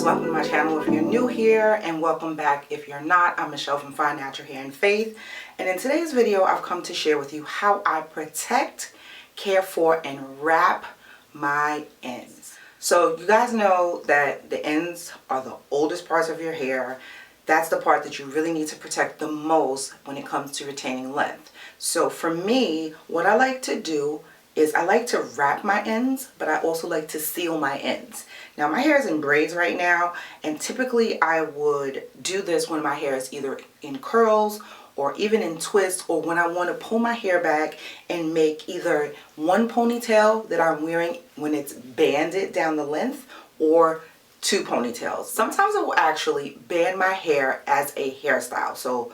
welcome to my channel if you're new here, and welcome back if you're not. I'm Michelle from Fine Natural Hair and Faith, and in today's video I've come to share with you how I protect, care for, and wrap my ends. So you guys know that the ends are the oldest parts of your hair. That's the part that you really need to protect the most when it comes to retaining length. So for me, what I like to do is I like to wrap my ends, but I also like to seal my ends. Now my hair is in braids right now, and typically I would do this when my hair is either in curls or even in twists, or when I want to pull my hair back and make either one ponytail that I'm wearing when it's banded down the length, or two ponytails. Sometimes I will actually band my hair as a hairstyle. So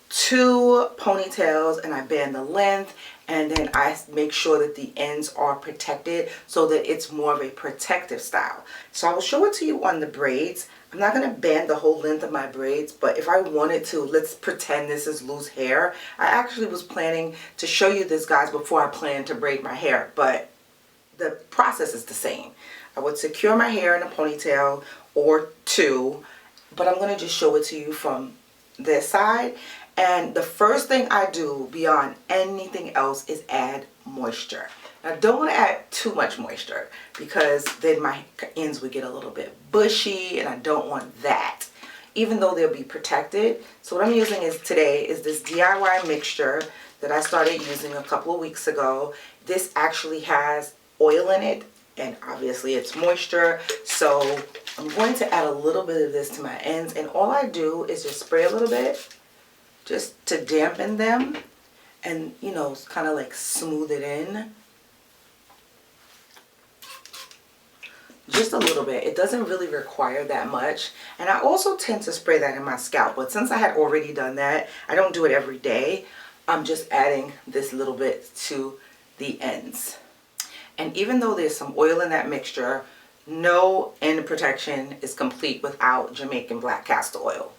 two ponytails, and I band the length, and then I make sure that the ends are protected so that it's more of a protective style. So I will show it to you on the braids. I'm not going to band the whole length of my braids, but if I wanted to, let's pretend this is loose hair. I actually was planning to show you this, guys, before I planned to braid my hair, but the process is the same. I would secure my hair in a ponytail or two, but I'm going to just show it to you from this side. And the first thing I do beyond anything else is add moisture. Now, I don't want to add too much moisture because then my ends would get a little bit bushy, and I don't want that, even though they'll be protected. So what I'm using today is this DIY mixture that I started using a couple of weeks ago. This actually has oil in it, and obviously it's moisture. So I'm going to add a little bit of this to my ends, and all I do is just spray a little bit just to dampen them and, you know, kind of like smooth it in. Just a little bit. It doesn't really require that much. And I also tend to spray that in my scalp, but since I had already done that, I don't do it every day. I'm just adding this little bit to the ends. And even though there's some oil in that mixture, no end protection is complete without Jamaican black castor oil.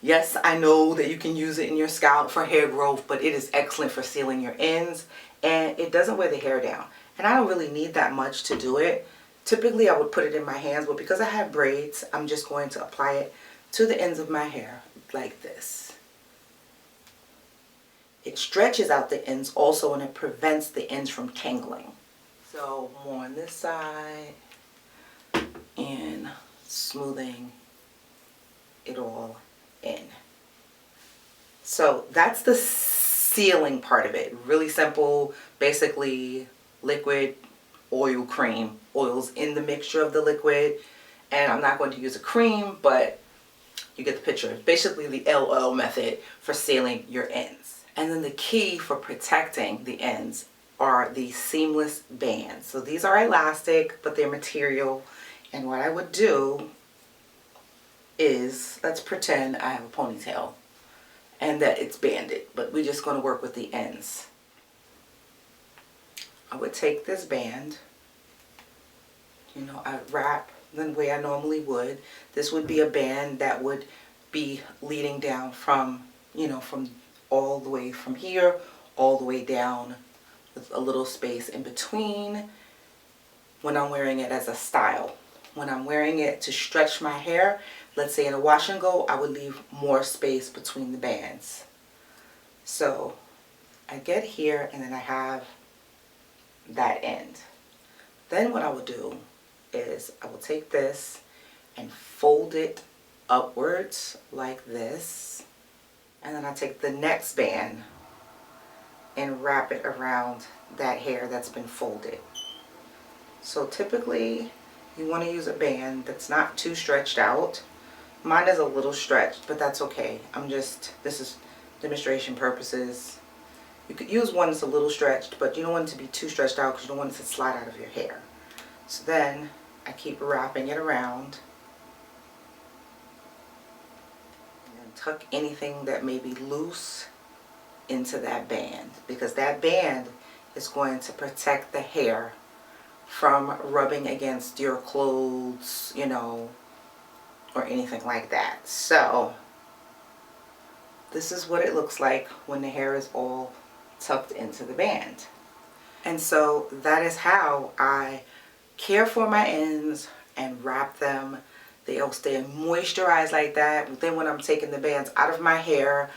Yes, I know that you can use it in your scalp for hair growth, but it is excellent for sealing your ends, and it doesn't wear the hair down. And I don't really need that much to do it. Typically I would put it in my hands, but because I have braids, I'm just going to apply it to the ends of my hair like this. It stretches out the ends also, and it prevents the ends from tangling. So more on this side and smoothing it all in. So that's the sealing part of it. Really simple. Basically liquid oil cream. Oil's in the mixture of the liquid, and I'm not going to use a cream, but you get the picture. Basically the LOL method for sealing your ends. And then the key for protecting the ends are the seamless bands. So these are elastic, but they're material, and what I would do is, let's pretend I have a ponytail and that it's banded, but we're just going to work with the ends. I would take this band, you know, I wrap the way I normally would. This would be a band that would be leading down from, you know, from all the way from here all the way down, with a little space in between when I'm wearing it as a style. When I'm wearing it to stretch my hair, let's say in a wash and go, I would leave more space between the bands. So I get here, and then I have that end. Then what I will do is I will take this and fold it upwards like this, and then I take the next band and wrap it around that hair that's been folded. So typically you want to use a band that's not too stretched out. Mine is a little stretched, but that's okay. This is demonstration purposes. You could use one that's a little stretched, but you don't want it to be too stretched out because you don't want it to slide out of your hair. So then I keep wrapping it around and tuck anything that may be loose into that band, because that band is going to protect the hair from rubbing against your clothes, you know, or anything like that. So this is what it looks like when the hair is all tucked into the band. And so that is how I care for my ends and wrap them They'll stay moisturized like that. Then when I'm taking the bands out of my hair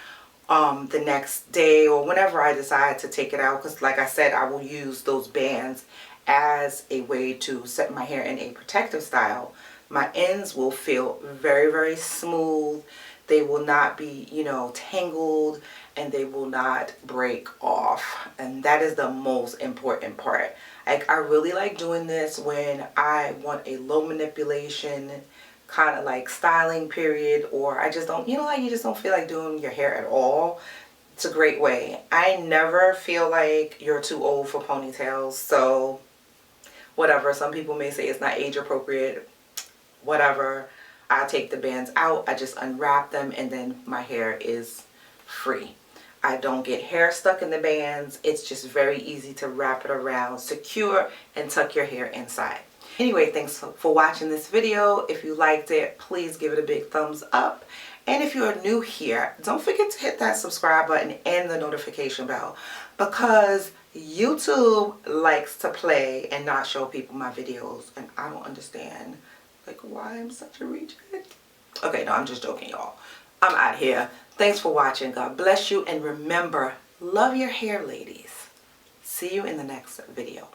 the next day or whenever I decide to take it out, because like I said, I will use those bands as a way to set my hair in a protective style. My ends will feel very, very smooth. They will not be, you know, tangled, and they will not break off. And that is the most important part. Like, I really like doing this when I want a low manipulation kind of like styling period, or I just don't, you know, like you just don't feel like doing your hair at all. It's a great way. I never feel like you're too old for ponytails, so whatever. Some people may say it's not age appropriate, whatever. I take the bands out, I just unwrap them, and then my hair is free. I don't get hair stuck in the bands. It's just very easy to wrap it around, secure, and tuck your hair inside. Anyway, thanks for watching this video. If you liked it, please give it a big thumbs up. And if you're new here, don't forget to hit that subscribe button and the notification bell, because YouTube likes to play and not show people my videos, and I don't understand like why I'm such a reject. Okay, no, I'm just joking, y'all. I'm out here. Thanks for watching. God bless you, and remember, love your hair, ladies. See you in the next video.